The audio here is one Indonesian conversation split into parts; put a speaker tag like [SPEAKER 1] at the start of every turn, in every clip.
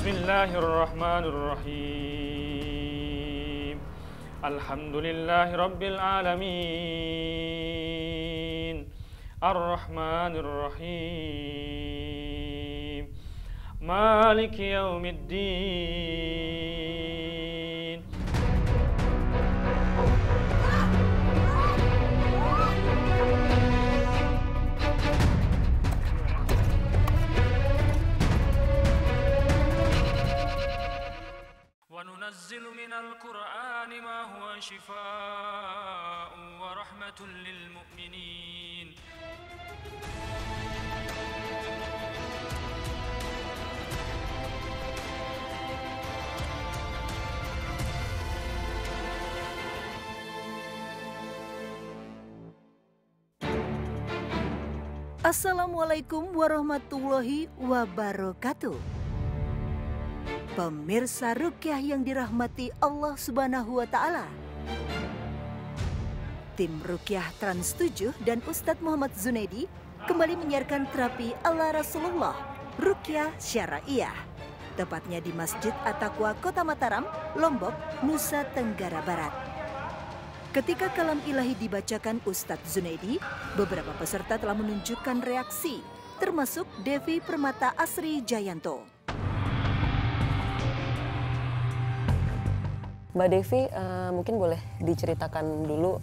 [SPEAKER 1] Bismillahirrahmanirrahim. Alhamdulillahi Rabbil Alamin. Ar-Rahmanir-Rahim. Maliki Yaumiddin. وننزل من القرآن ما هو شفاء ورحمة للمؤمنين.
[SPEAKER 2] Assalamualaikum warahmatullahi wabarakatuh. Pemirsa Ruqyah yang dirahmati Allah Subhanahu wa Ta'ala. Tim Ruqyah Trans 7 dan Ustadz Muhammad Zunaidi kembali menyiarkan terapi ala Rasulullah, Ruqyah Syara'iyah, tepatnya di Masjid At-Taqwa Kota Mataram, Lombok, Nusa Tenggara Barat. Ketika kalam ilahi dibacakan Ustadz Zunaidi, beberapa peserta telah menunjukkan reaksi, termasuk Devi Permata Asri Jayanto.
[SPEAKER 3] Mbak Devi, mungkin boleh diceritakan dulu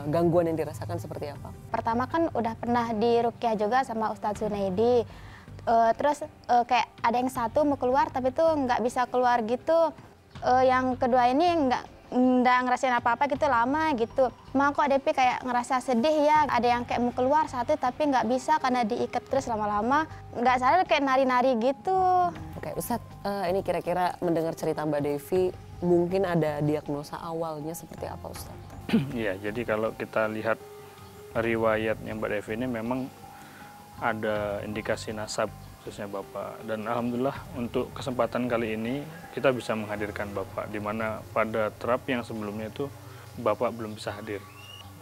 [SPEAKER 3] gangguan yang dirasakan seperti apa?
[SPEAKER 4] Pertama kan udah pernah di Ruqyah juga sama Ustadz Zunaidi. Terus kayak ada yang satu mau keluar tapi tuh nggak bisa keluar gitu. Yang kedua ini nggak ngerasain apa-apa gitu, lama gitu. Kok Devi kayak ngerasa sedih ya. Ada yang kayak mau keluar satu tapi nggak bisa karena diikat terus lama-lama. Nggak sadar kayak nari-nari gitu.
[SPEAKER 3] Oke, Ustadz, ini kira-kira mendengar cerita Mbak Devi, mungkin ada diagnosa awalnya seperti apa, Ustadz?
[SPEAKER 1] Iya, jadi kalau kita lihat riwayatnya Mbak Devi ini memang ada indikasi nasab khususnya Bapak. Dan Alhamdulillah untuk kesempatan kali ini kita bisa menghadirkan Bapak, di mana pada terapi yang sebelumnya itu Bapak belum bisa hadir.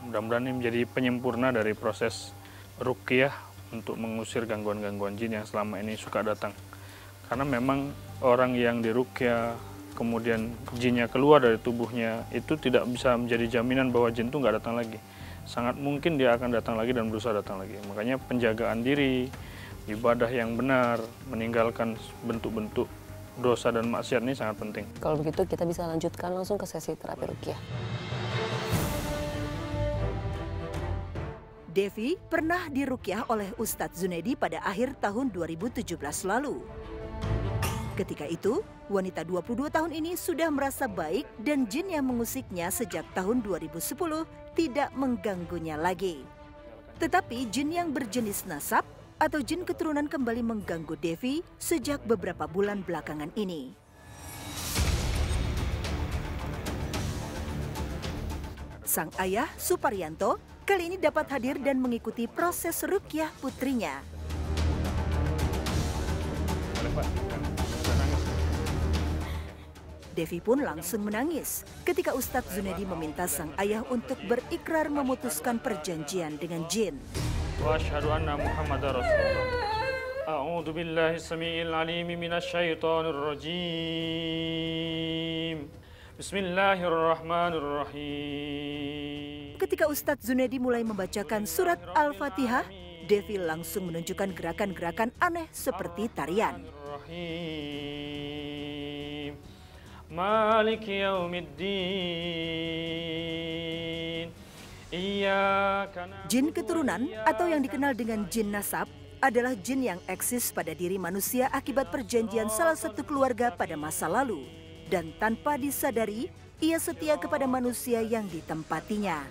[SPEAKER 1] Mudah-mudahan ini menjadi penyempurna dari proses Ruqyah untuk mengusir gangguan-gangguan jin yang selama ini suka datang. Karena memang orang yang di Ruqyah, kemudian jinnya keluar dari tubuhnya, itu tidak bisa menjadi jaminan bahwa jin itu nggak datang lagi. Sangat mungkin dia akan datang lagi dan berusaha datang lagi. Makanya penjagaan diri, ibadah yang benar, meninggalkan bentuk-bentuk dosa dan maksiat ini sangat penting.
[SPEAKER 3] Kalau begitu kita bisa lanjutkan langsung ke sesi terapi Ruqyah.
[SPEAKER 2] Devi pernah diruqyah oleh Ustadz Zunaidi pada akhir tahun 2017 lalu. Ketika itu, wanita 22 tahun ini sudah merasa baik dan jin yang mengusiknya sejak tahun 2010 tidak mengganggunya lagi. Tetapi jin yang berjenis nasab atau jin keturunan kembali mengganggu Devi sejak beberapa bulan belakangan ini. Sang ayah, Suparyanto, kali ini dapat hadir dan mengikuti proses ruqyah putrinya. Devi pun langsung menangis ketika Ustadz Zunaidi meminta sang ayah untuk berikrar memutuskan perjanjian dengan jin.
[SPEAKER 1] Wa asyhadu anna Muhammadar Rasulullah. A'udzu billahi samiil alim minasyaitonir rajim. Bismillahirrahmanirrahim.
[SPEAKER 2] Ketika Ustadz Zunaidi mulai membacakan surat Al-Fatihah, Devi langsung menunjukkan gerakan-gerakan aneh seperti tarian.
[SPEAKER 1] Maliki Yaumiddin.
[SPEAKER 2] Jin keturunan atau yang dikenal dengan jin nasab adalah jin yang eksis pada diri manusia akibat perjanjian salah satu keluarga pada masa lalu. Dan tanpa disadari, ia setia kepada manusia yang ditempatinya.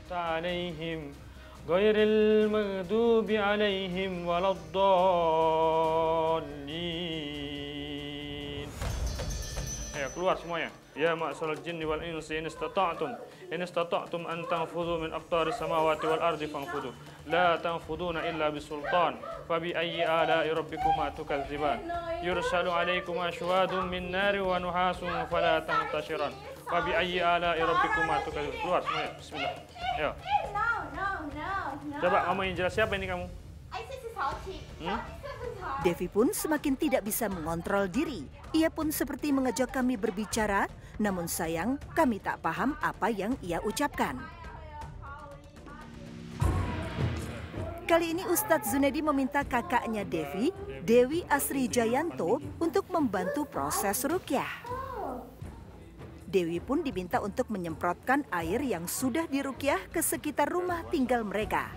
[SPEAKER 1] Ghairil maghdubi alaihim waladdallin. Ayo keluar semuanya. Ya ma'syaral jinni wal insi in istata'tum an tanfudhu min aqtaris samawati wal ardi fanfudhu. La tanfuduna illa bisultan. Fa bi ayyi ala'i rabbikuma tukadziban. Yursalu alaikuma syuhadun min nari wa nuhasun fala tantashiran. Fa bi ayyi ala'i rabbikuma tukadziban. Keluar semuanya. Bismillah. Ayo.
[SPEAKER 5] No.
[SPEAKER 1] Coba kamu yang jelas siapa ini kamu?
[SPEAKER 5] I think it's salty.
[SPEAKER 2] Devi pun semakin tidak bisa mengontrol diri. Ia pun seperti mengajak kami berbicara, namun sayang kami tak paham apa yang ia ucapkan. Kali ini Ustadz Zunaidi meminta kakaknya Devi, Dewi Asri Jayanto, untuk membantu proses ruqyah. Dewi pun diminta untuk menyemprotkan air yang sudah diruqyah ke sekitar rumah tinggal mereka.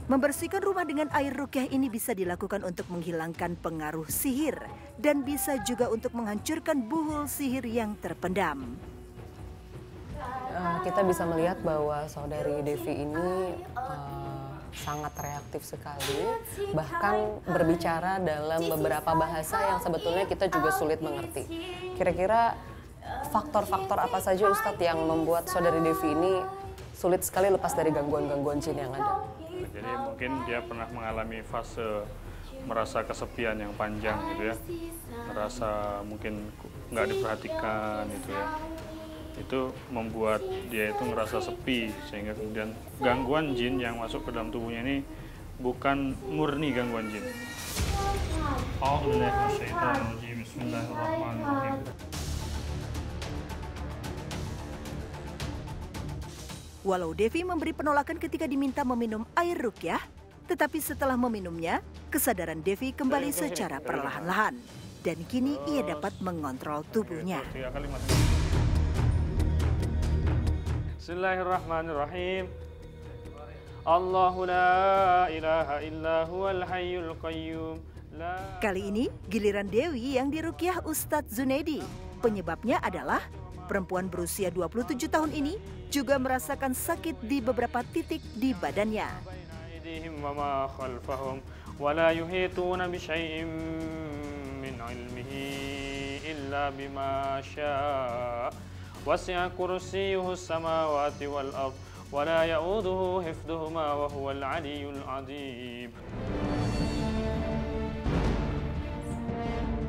[SPEAKER 2] Membersihkan rumah dengan air ruqyah ini bisa dilakukan untuk menghilangkan pengaruh sihir dan bisa juga untuk menghancurkan buhul sihir yang terpendam.
[SPEAKER 3] Kita bisa melihat bahwa saudari Devi ini sangat reaktif sekali, bahkan berbicara dalam beberapa bahasa yang sebetulnya kita juga sulit mengerti. Kira-kira faktor-faktor apa saja Ustadz yang membuat saudari Devi ini sulit sekali lepas dari gangguan-gangguan jin yang ada?
[SPEAKER 1] Jadi mungkin dia pernah mengalami fase merasa kesepian yang panjang gitu ya, merasa mungkin nggak diperhatikan gitu ya. Itu membuat dia itu ngerasa sepi, sehingga kemudian gangguan jin yang masuk ke dalam tubuhnya ini bukan murni gangguan jin. Bismillahirrahmanirrahim.
[SPEAKER 2] Walau Devi memberi penolakan ketika diminta meminum air ruqyah, tetapi setelah meminumnya, kesadaran Devi kembali secara perlahan-lahan. Dan kini ia dapat mengontrol tubuhnya.
[SPEAKER 1] Bismillahirrahmanirrahim. Allahu la ilaha illa huwal hayyul qayyum.
[SPEAKER 2] Kali ini giliran Dewi yang diruqyah Ustadz Zunaidi. Penyebabnya adalah perempuan berusia 27 tahun ini juga merasakan sakit di beberapa titik di badannya.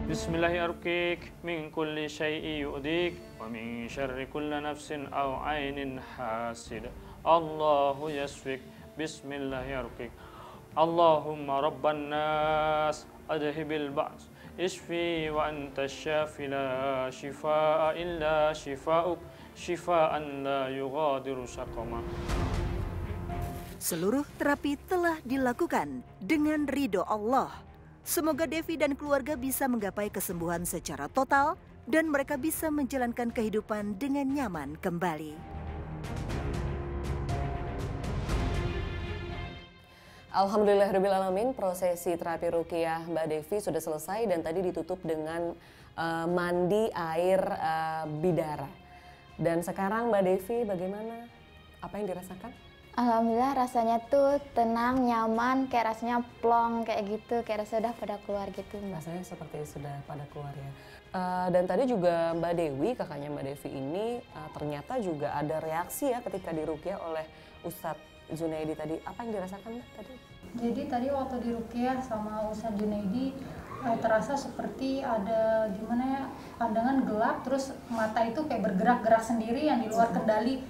[SPEAKER 1] Bismillahirrahmanirrahim. Min kulli syai'i yu'dik wa min syarri kulli nafsin aw 'ainin hasid. Allahu yasfik. Bismillahirrahmanirrahim. Allahumma rabban nas adhibil ba's isfi wa anta syafi la shifaa'a illa shifaa'uk shifaa'an la yughadiru saqama.
[SPEAKER 2] Seluruh terapi telah dilakukan dengan ridho Allah. Semoga Devi dan keluarga bisa menggapai kesembuhan secara total dan mereka bisa menjalankan kehidupan dengan nyaman kembali.
[SPEAKER 3] Alhamdulillahirrahmanirrahim, prosesi terapi ruqyah Mbak Devi sudah selesai dan tadi ditutup dengan mandi air bidara. Dan sekarang Mbak Devi bagaimana? Apa yang dirasakan?
[SPEAKER 4] Alhamdulillah rasanya tuh tenang, nyaman, kayak rasanya plong kayak gitu, kayak rasanya udah pada keluar gitu Mbak.
[SPEAKER 3] Rasanya seperti sudah pada keluar ya. Dan tadi juga Mbak Dewi, kakaknya Mbak Devi ini ternyata juga ada reaksi ya ketika diruqyah oleh Ustadz Zunaidi tadi. Apa yang dirasakan Mbak tadi?
[SPEAKER 5] Jadi tadi waktu diruqyah sama Ustadz Zunaidi terasa seperti ada gimana ya, pandangan gelap, terus mata itu kayak bergerak-gerak sendiri yang di luar kendali.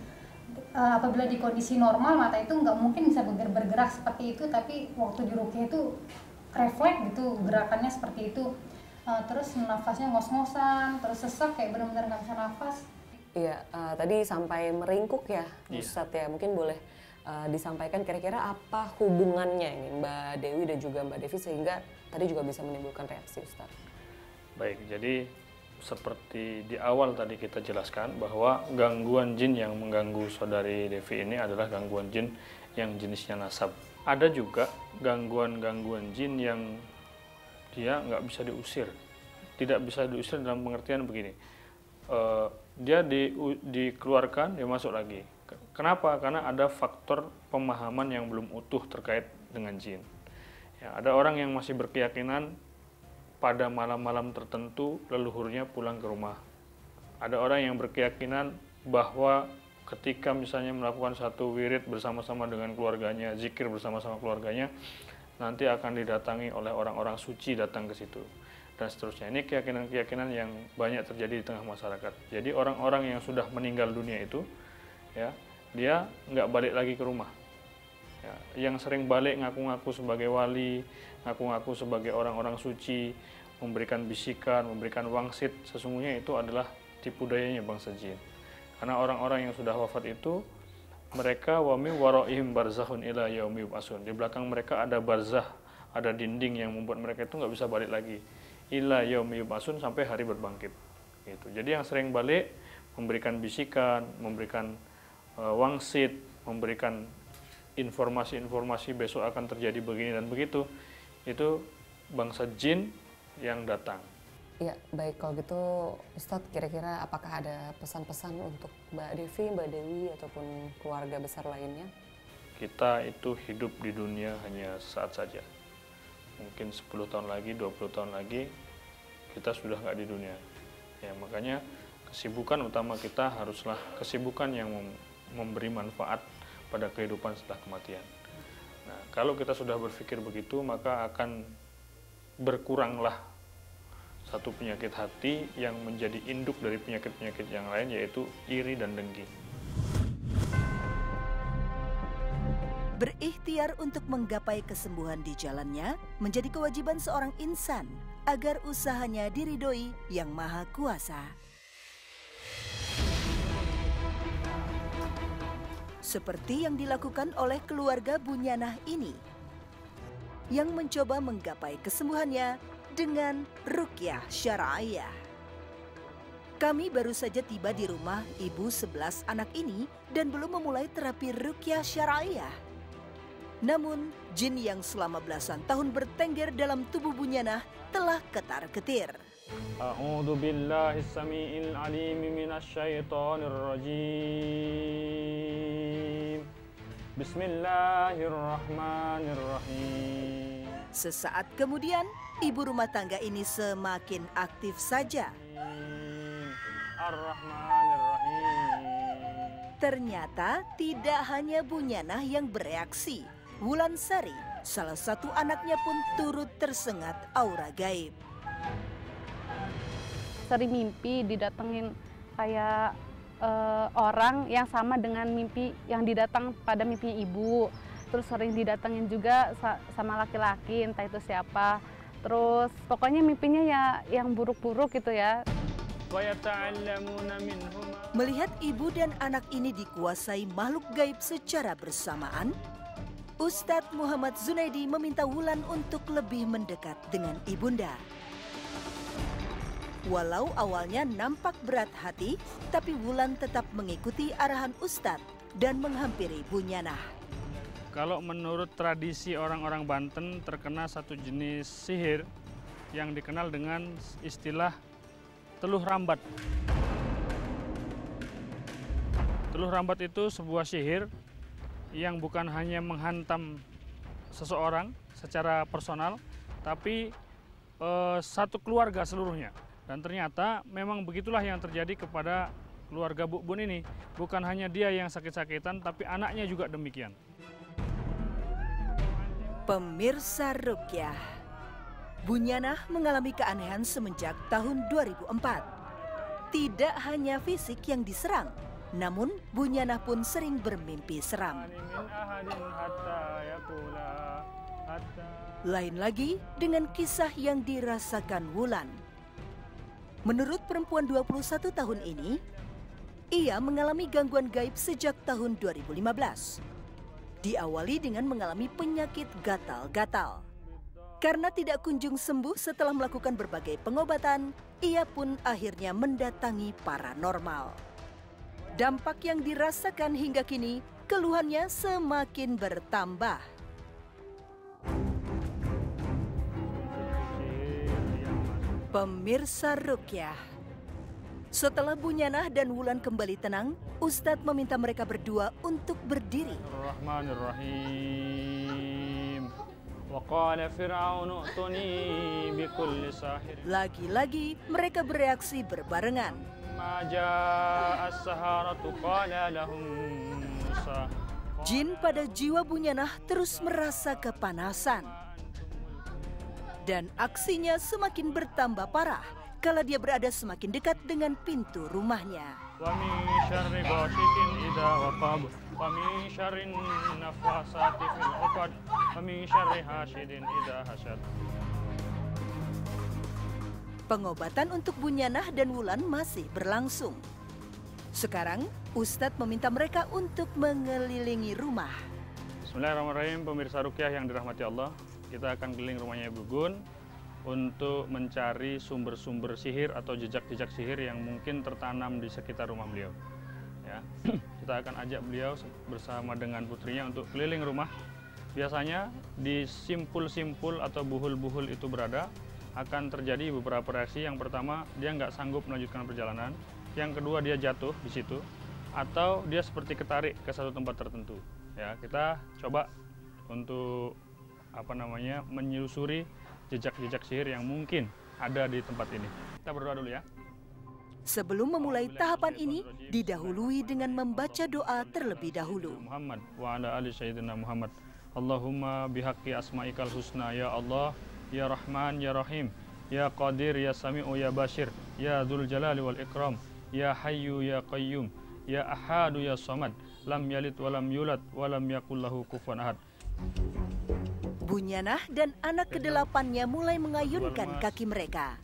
[SPEAKER 5] Apabila di kondisi normal mata itu nggak mungkin bisa bergerak seperti itu, tapi waktu diruqyah itu refleks gitu gerakannya seperti itu. Terus nafasnya ngos-ngosan, terus sesak kayak benar-benar nggak bisa nafas.
[SPEAKER 3] Iya, tadi sampai meringkuk ya Ustadz ya, mungkin boleh disampaikan kira-kira apa hubungannya ini Mbak Dewi dan juga Mbak Devi sehingga tadi juga bisa menimbulkan reaksi Ustadz.
[SPEAKER 1] Baik, jadi seperti di awal tadi kita jelaskan bahwa gangguan jin yang mengganggu saudari Devi ini adalah gangguan jin yang jenisnya nasab. Ada juga gangguan-gangguan jin yang dia nggak bisa diusir. Tidak bisa diusir dalam pengertian begini, dia dikeluarkan, dia masuk lagi. Kenapa? Karena ada faktor pemahaman yang belum utuh terkait dengan jin. Ya, ada orang yang masih berkeyakinan pada malam-malam tertentu leluhurnya pulang ke rumah. Ada orang yang berkeyakinan bahwa ketika misalnya melakukan satu wirid bersama-sama dengan keluarganya, zikir bersama-sama keluarganya, nanti akan didatangi oleh orang-orang suci datang ke situ. Dan seterusnya. Ini keyakinan-keyakinan yang banyak terjadi di tengah masyarakat. Jadi orang-orang yang sudah meninggal dunia itu, ya, dia nggak balik lagi ke rumah. Ya, yang sering balik ngaku-ngaku sebagai wali, ngaku-ngaku sebagai orang-orang suci, memberikan bisikan, memberikan wangsit, sesungguhnya itu adalah tipu dayanya bangsa jin. Karena orang-orang yang sudah wafat itu, mereka wa min waraihim barzakhun ila yaumi yub'atsun. Di belakang mereka ada barzah, ada dinding yang membuat mereka itu nggak bisa balik lagi. Ila yaumi yub'atsun, sampai hari berbangkit. Gitu. Jadi yang sering balik memberikan bisikan, memberikan wangsit, memberikan informasi-informasi besok akan terjadi begini dan begitu, itu bangsa jin yang datang.
[SPEAKER 3] Ya, baik, kalau gitu Ustadz, kira-kira apakah ada pesan-pesan untuk Mbak Devi, Mbak Dewi, ataupun keluarga besar lainnya?
[SPEAKER 1] Kita itu hidup di dunia hanya saat saja. Mungkin 10 tahun lagi, 20 tahun lagi, kita sudah nggak di dunia. Ya, makanya kesibukan utama kita haruslah kesibukan yang memberi manfaat pada kehidupan setelah kematian. Nah, kalau kita sudah berpikir begitu, maka akan berkuranglah satu penyakit hati yang menjadi induk dari penyakit-penyakit yang lain, yaitu iri dan dengki.
[SPEAKER 2] Berikhtiar untuk menggapai kesembuhan di jalannya menjadi kewajiban seorang insan agar usahanya diridhoi Yang Maha Kuasa. Seperti yang dilakukan oleh keluarga Bunyanah ini, yang mencoba menggapai kesembuhannya dengan ruqyah syar'iyah. Kami baru saja tiba di rumah ibu 11 anak ini dan belum memulai terapi ruqyah syar'iyah. Namun, jin yang selama belasan tahun bertengger dalam tubuh Bunyanah telah ketar-ketir.
[SPEAKER 1] A'udzu billahi samiil alim minasyaitonir rajim. Bismillahirrahmanirrahim.
[SPEAKER 2] Sesaat kemudian, ibu rumah tangga ini semakin aktif saja.
[SPEAKER 1] Ar-Rahmanir-Rahim.
[SPEAKER 2] Ternyata tidak hanya Bunyanah yang bereaksi. Wulansari, salah satu anaknya pun turut tersengat aura gaib.
[SPEAKER 6] Sering mimpi didatengin kayak orang yang sama dengan mimpi yang didatang pada mimpinya ibu. Terus sering didatengin juga sama laki-laki, entah itu siapa. Terus pokoknya mimpinya ya yang buruk-buruk gitu ya.
[SPEAKER 2] Melihat ibu dan anak ini dikuasai makhluk gaib secara bersamaan, Ustadz Muhammad Zunaidi meminta Wulan untuk lebih mendekat dengan ibunda. Walau awalnya nampak berat hati, tapi Wulan tetap mengikuti arahan Ustadz dan menghampiri Bunyanah.
[SPEAKER 1] Kalau menurut tradisi orang-orang Banten, terkena satu jenis sihir yang dikenal dengan istilah teluh rambat. Teluh rambat itu sebuah sihir yang bukan hanya menghantam seseorang secara personal, tapi satu keluarga seluruhnya. Dan ternyata memang begitulah yang terjadi kepada keluarga Bu Bun ini. Bukan hanya dia yang sakit-sakitan, tapi anaknya juga demikian.
[SPEAKER 2] Pemirsa Ruqyah, Bunyanah mengalami keanehan semenjak tahun 2004. Tidak hanya fisik yang diserang, namun Bunyanah pun sering bermimpi seram. Lain lagi dengan kisah yang dirasakan Wulan. Menurut perempuan 21 tahun ini, ia mengalami gangguan gaib sejak tahun 2015. Diawali dengan mengalami penyakit gatal-gatal. Karena tidak kunjung sembuh setelah melakukan berbagai pengobatan, ia pun akhirnya mendatangi paranormal. Dampak yang dirasakan hingga kini, keluhannya semakin bertambah. Pemirsa Ruqyah, setelah Bunyanah dan Wulan kembali tenang, Ustadz meminta mereka berdua untuk berdiri.
[SPEAKER 1] Ar-Rahmanir-Rahim.
[SPEAKER 2] Lagi-lagi mereka bereaksi berbarengan. Jin pada jiwa Bunyanah terus merasa kepanasan. Dan aksinya semakin bertambah parah kala dia berada semakin dekat dengan pintu rumahnya.
[SPEAKER 1] wa min syarri ghasiqin idza waqab, wa min syarrin nafasati fil 'uqad, wa min syarri hasidin idza hasad.
[SPEAKER 2] Pengobatan untuk Bunyanah dan Wulan masih berlangsung. Sekarang, Ustadz meminta mereka untuk mengelilingi rumah.
[SPEAKER 1] Bismillahirrahmanirrahim, pemirsa Ruqyah yang dirahmati Allah. Kita akan keliling rumahnya Ibu Gun untuk mencari sumber-sumber sihir atau jejak-jejak sihir yang mungkin tertanam di sekitar rumah beliau. Ya, kita akan ajak beliau bersama dengan putrinya untuk keliling rumah. Biasanya di simpul-simpul atau buhul-buhul itu berada, akan terjadi beberapa reaksi. Yang pertama, dia nggak sanggup melanjutkan perjalanan. Yang kedua, dia jatuh di situ, atau dia seperti ketarik ke satu tempat tertentu. Ya, kita coba untuk menyusuri jejak-jejak sihir yang mungkin ada di tempat ini. Kita berdoa dulu ya.
[SPEAKER 2] Sebelum memulai tahapan ini, didahului dengan membaca doa terlebih dahulu.
[SPEAKER 1] Muhammad wa ala ali sayyidina Muhammad. Allahumma bihaqqi asma'ikal husna ya Allah, ya Rahman, ya Rahim, ya Qadir, ya Sami'u, ya Bashir, ya Dzul Jalali wal Ikram, ya Hayyu, ya Qayyum, ya Ahadu, ya Samad, lam yalid walam yulad, walam yakul lahu kufuwan ahad.
[SPEAKER 2] Bunyanah dan anak kedelapannya mulai mengayunkan kaki mereka.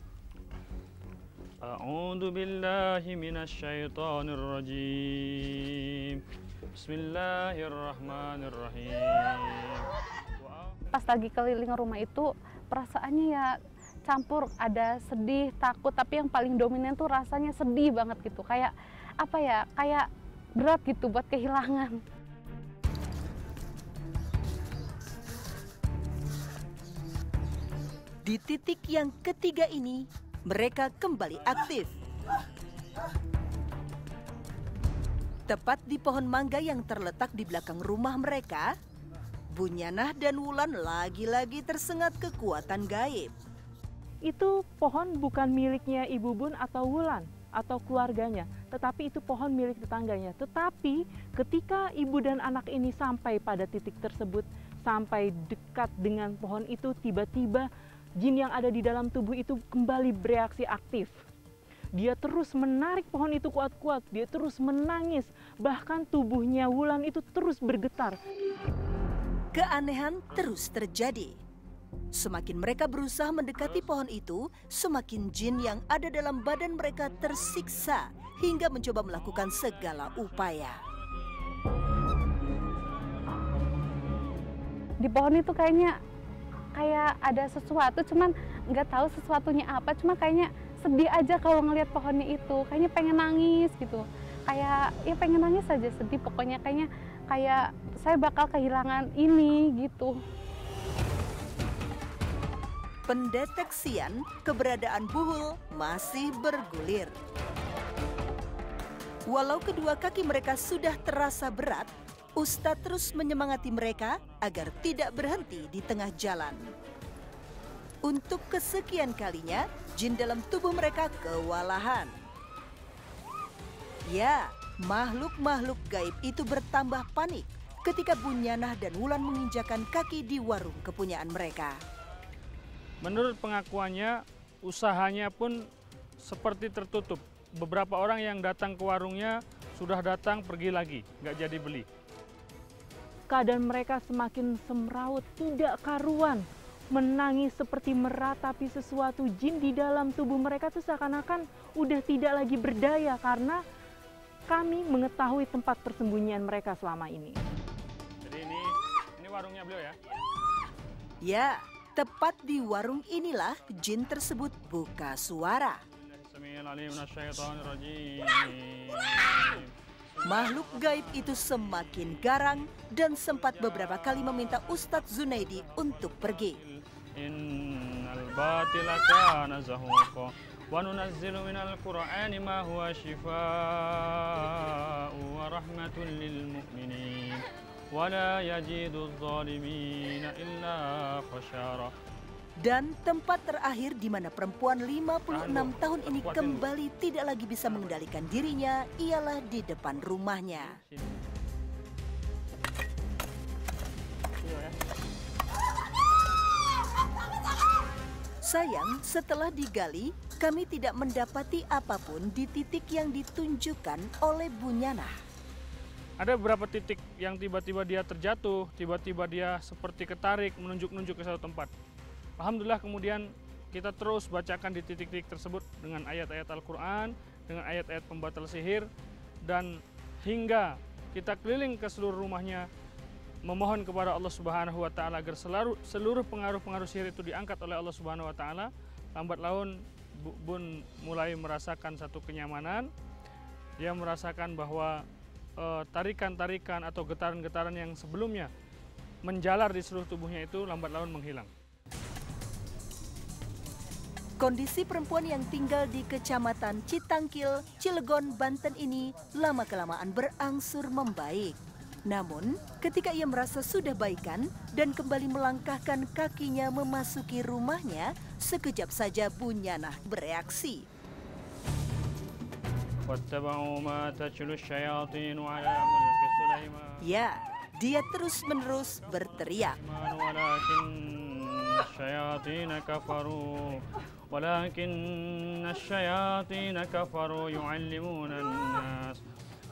[SPEAKER 1] A'udzu billahi minasyaitonir rajim. Bismillahirrahmanirrahim.
[SPEAKER 6] Pas lagi keliling rumah itu perasaannya ya campur, ada sedih, takut, tapi yang paling dominan tuh rasanya sedih banget gitu. Kayak apa ya? Kayak berat gitu buat kehilangan.
[SPEAKER 2] Di titik yang ketiga ini, mereka kembali aktif. Tepat di pohon mangga yang terletak di belakang rumah mereka, Bunyanah dan Wulan lagi-lagi tersengat kekuatan gaib.
[SPEAKER 7] Itu pohon bukan miliknya Ibu Bun atau Wulan atau keluarganya, tetapi itu pohon milik tetangganya. Tetapi ketika ibu dan anak ini sampai pada titik tersebut, sampai dekat dengan pohon itu, tiba-tiba jin yang ada di dalam tubuh itu kembali bereaksi aktif. Dia terus menarik pohon itu kuat-kuat, dia terus menangis, bahkan tubuhnya Wulan itu terus bergetar.
[SPEAKER 2] Keanehan terus terjadi. Semakin mereka berusaha mendekati pohon itu, semakin jin yang ada dalam badan mereka tersiksa hingga mencoba melakukan segala upaya.
[SPEAKER 6] Di pohon itu kayak ada sesuatu, cuman nggak tahu sesuatunya apa, cuma kayaknya sedih aja kalau ngelihat pohonnya itu, kayaknya pengen nangis gitu, kayak ya pengen nangis aja, sedih pokoknya, kayaknya kayak saya bakal kehilangan ini gitu.
[SPEAKER 2] Pendeteksian keberadaan buhul masih bergulir. Walau kedua kaki mereka sudah terasa berat, Ustadz terus menyemangati mereka agar tidak berhenti di tengah jalan. Untuk kesekian kalinya, jin dalam tubuh mereka kewalahan. Ya, makhluk-makhluk gaib itu bertambah panik ketika Bunyanah dan Wulan menginjakan kaki di warung kepunyaan mereka.
[SPEAKER 1] Menurut pengakuannya, usahanya pun seperti tertutup. Beberapa orang yang datang ke warungnya sudah datang pergi lagi, nggak jadi beli.
[SPEAKER 7] Keadaan mereka semakin semrawut, tidak karuan. Menangis seperti meratapi sesuatu. Jin di dalam tubuh mereka tuh seakan-akan udah tidak lagi berdaya karena kami mengetahui tempat persembunyian mereka selama ini.
[SPEAKER 1] Jadi ini warungnya beliau ya?
[SPEAKER 2] Ya, tepat di warung inilah jin tersebut buka suara. Makhluk gaib itu semakin garang dan sempat beberapa kali meminta Ustadz Zunaidi untuk pergi.
[SPEAKER 1] Innal batila kana zahuqa wa nunazzilu minal qur'ani ma huwa shifaa'u wa rahmatun lil mu'minin wa la yajidu adh-dhalimina illa khasara.
[SPEAKER 2] Dan tempat terakhir di mana perempuan 56 tahun ini kembali tidak lagi bisa mengendalikan dirinya ialah di depan rumahnya. Sayang, setelah digali, kami tidak mendapati apapun di titik yang ditunjukkan oleh Bunyanah.
[SPEAKER 1] Ada beberapa titik yang tiba-tiba dia terjatuh, tiba-tiba dia seperti ketarik, menunjuk-nunjuk ke satu tempat. Alhamdulillah kemudian kita terus bacakan di titik-titik tersebut dengan ayat-ayat Al-Quran, dengan ayat-ayat pembatal sihir, dan hingga kita keliling ke seluruh rumahnya, memohon kepada Allah Subhanahu wa Ta'ala agar seluruh pengaruh-pengaruh sihir itu diangkat oleh Allah Subhanahu wa Ta'ala. Lambat laun Bun mulai merasakan satu kenyamanan. Dia merasakan bahwa tarikan-tarikan atau getaran-getaran yang sebelumnya menjalar di seluruh tubuhnya itu lambat laun menghilang.
[SPEAKER 2] Kondisi perempuan yang tinggal di Kecamatan Citangkil, Cilegon, Banten ini lama-kelamaan berangsur membaik. Namun, ketika ia merasa sudah baikan dan kembali melangkahkan kakinya memasuki rumahnya, sekejap saja Bunyanah bereaksi. Ya, dia terus-menerus berteriak.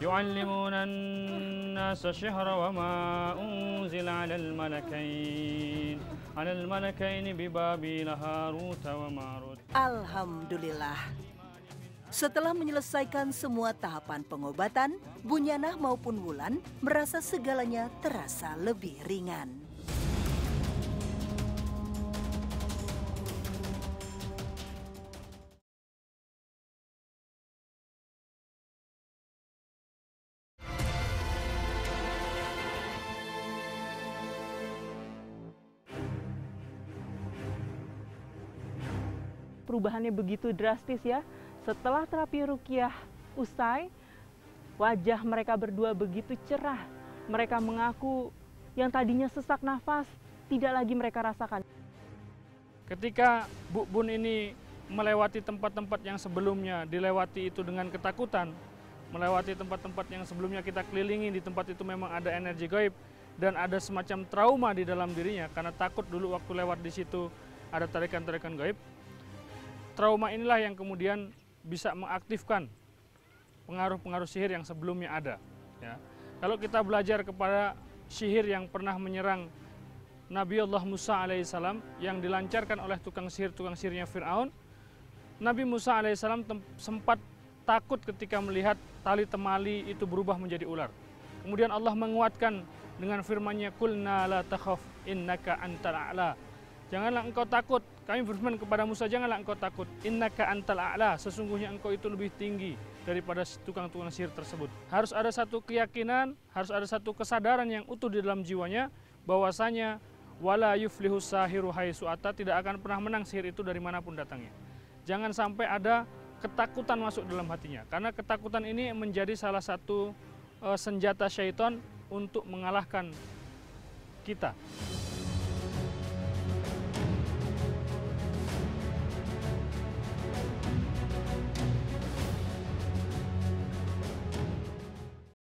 [SPEAKER 1] يعلمون الناس الشهر وما أنزل على الملكين ببابل هاروت وماروت.
[SPEAKER 2] Alhamdulillah. Setelah menyelesaikan semua tahapan pengobatan, Bunyanah maupun Wulan merasa segalanya terasa lebih ringan.
[SPEAKER 7] Perubahannya begitu drastis ya. Setelah terapi ruqyah usai, wajah mereka berdua begitu cerah. Mereka mengaku yang tadinya sesak nafas tidak lagi mereka rasakan.
[SPEAKER 1] Ketika Bu Bun ini melewati tempat-tempat yang sebelumnya dilewati itu dengan ketakutan, melewati tempat-tempat yang sebelumnya kita kelilingi, di tempat itu memang ada energi gaib dan ada semacam trauma di dalam dirinya karena takut dulu waktu lewat di situ ada tarikan-tarikan gaib. Trauma inilah yang kemudian bisa mengaktifkan pengaruh-pengaruh sihir yang sebelumnya ada. Ya. Kalau kita belajar kepada sihir yang pernah menyerang Nabi Allah Musa alaihissalam yang dilancarkan oleh tukang sihirnya Fir'aun, Nabi Musa alaihissalam sempat takut ketika melihat tali temali itu berubah menjadi ular. Kemudian Allah menguatkan dengan firman-Nya, "Qulna la takhaf innaka antal a'la." Janganlah engkau takut. Kami berfirman kepada Musa, janganlah engkau takut. Innaka antal a'la, sesungguhnya engkau itu lebih tinggi daripada tukang-tukang sihir tersebut. Harus ada satu keyakinan, harus ada satu kesadaran yang utuh di dalam jiwanya bahwasanya wala yuflihu sahiru haitsu ata, tidak akan pernah menang sihir itu dari manapun datangnya. Jangan sampai ada ketakutan masuk dalam hatinya, karena ketakutan ini menjadi salah satu senjata syaitan untuk mengalahkan kita.